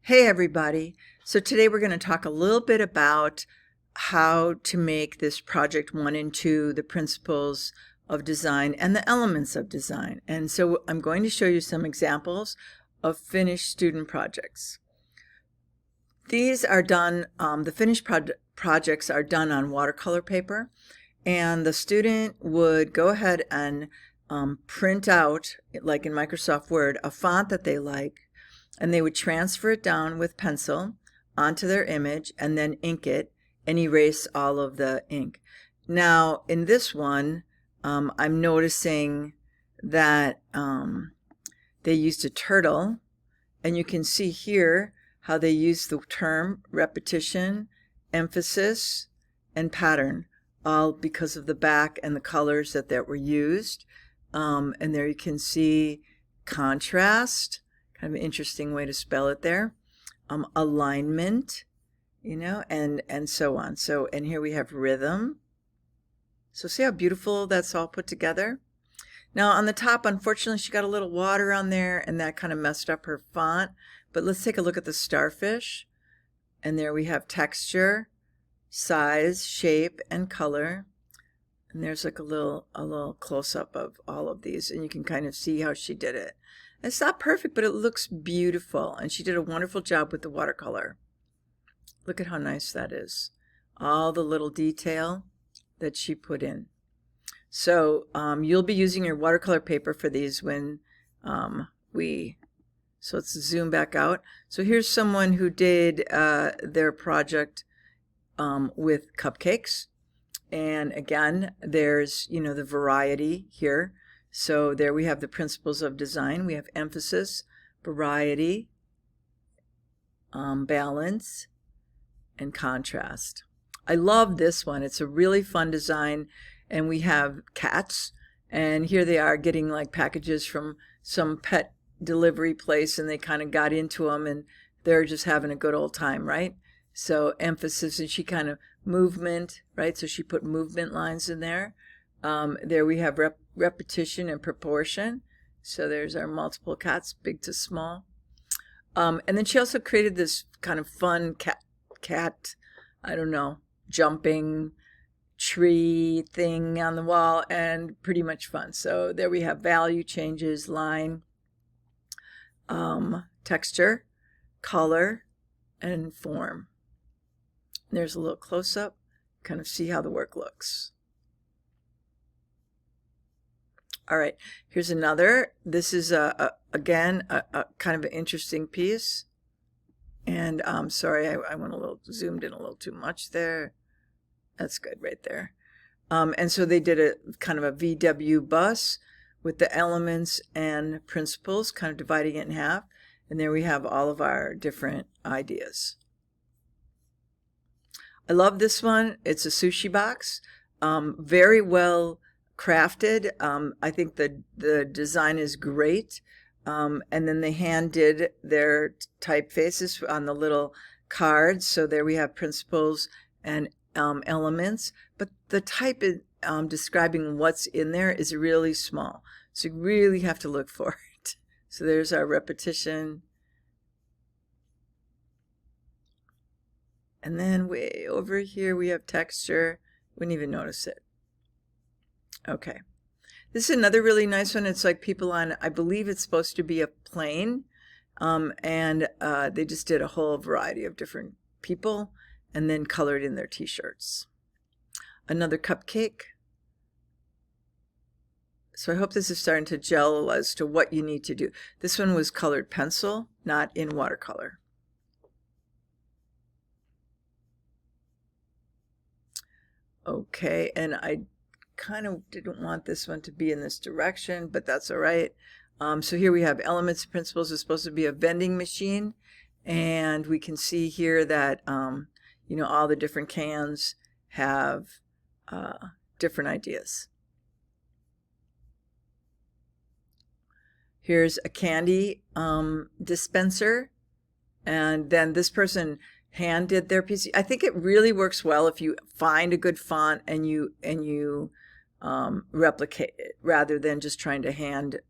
Hey everybody. So today we're going to talk a little bit about how to make this project 1 and 2, the principles of design and the elements of design. And so I'm going to show you some examples of finished student projects. These are done, the finished projects are done on watercolor paper, and the student would go ahead and print out, like in Microsoft Word, a font that they like, and they would transfer it down with pencil onto their image and then ink it and erase all of the ink. Now in this one, I'm noticing that they used a turtle, and you can see here how they use the term repetition, emphasis, and pattern, all because of the back and the colors that were used. And there you can see contrast, kind of an interesting way to spell it there, alignment, and so on. So, and here we have rhythm. So see how beautiful that's all put together? Now on the top, unfortunately, she got a little water on there, and that kind of messed up her font. But let's take a look at the starfish. And there we have texture, size, shape, and color. And there's like a little close-up of all of these, and you can kind of see how she did it. It's not perfect, but it looks beautiful, and she did a wonderful job with the watercolor. Look at how nice that is. All the little detail that she put in. So you'll be using your watercolor paper for these when so let's zoom back out. So here's someone who did their project with cupcakes. And again, there's, the variety here. So there we have the principles of design. We have emphasis, variety, balance, and contrast. I love this one. It's a really fun design. And we have cats. And here they are getting like packages from some pet delivery place, and they kind of got into them, and they're just having a good old time, right? So emphasis, and she kind of movement, right? So she put movement lines in there. There we have repetition and proportion. So there's our multiple cats, big to small. And then she also created this kind of fun cat, I don't know, jumping tree thing on the wall, and pretty much fun. So there we have value changes, line, texture, color, and form. There's a little close-up, kind of see how the work looks. All right, here's another. This is again a kind of an interesting piece. And sorry, I went a little zoomed in a little too much there. That's good right there. And so they did a kind of a VW bus with the elements and principles, kind of dividing it in half. And there we have all of our different ideas. I love this one. It's a sushi box, very well crafted. I think the design is great. And then they hand did their typefaces on the little cards. So there we have principles and elements, but the type is, describing what's in there is really small. So you really have to look for it. So there's our repetition. And then way over here we have texture. Wouldn't even notice it. Okay. This is another really nice one. It's like people on, I believe it's supposed to be a plane. And they just did a whole variety of different people and then colored in their t-shirts. Another cupcake. So I hope this is starting to gel as to what you need to do. This one was colored pencil, not in watercolor. Okay, and I kind of didn't want this one to be in this direction, but that's all right. So here we have elements and principles. It's supposed to be a vending machine, and we can see here that all the different cans have different ideas. Here's a candy dispenser, and then this person hand did their piece. I think it really works well if you find a good font and you replicate it rather than just trying to hand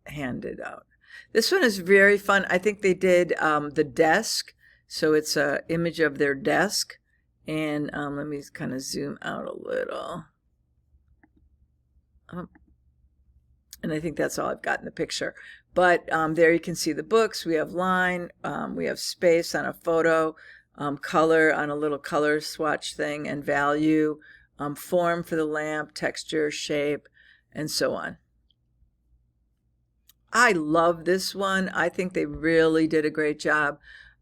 it out. This one is very fun. I think they did the desk. So it's a image of their desk. And let me kind of zoom out a little. And I think that's all I've got in the picture. But there you can see the books. We have line. We have space on a photo. Color on a little color swatch thing, and value. Form for the lamp, texture, shape, and so on. I love this one. I think they really did a great job.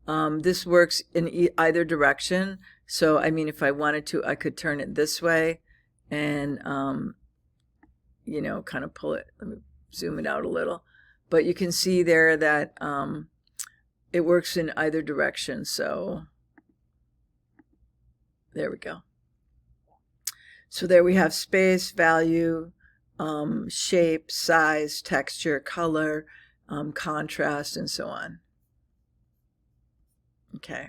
This works in either direction. So, I mean, if I wanted to, I could turn it this way and, you know, kind of pull it. Let me zoom it out a little. But you can see there that it works in either direction. So, there we go. So there we have space, value, shape, size, texture, color, contrast, and so on. Okay.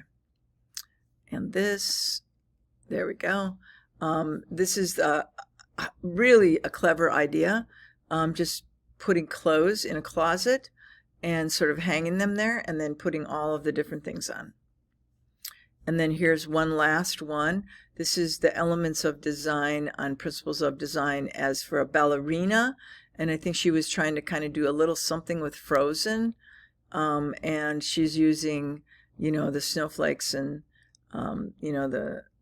And this, there we go. This is really a clever idea. Just putting clothes in a closet and sort of hanging them there and then putting all of the different things on. And then here's one last one. This is the elements of design on principles of design as for a ballerina. And I think she was trying to kind of do a little something with Frozen. And she's using, you know, the snowflakes and, you know,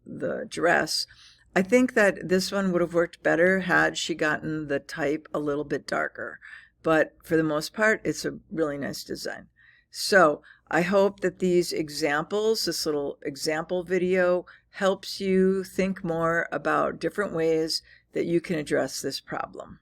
the dress. I think that this one would have worked better had she gotten the type a little bit darker. But for the most part, it's a really nice design. So I hope that these examples, this little example video, helps you think more about different ways that you can address this problem.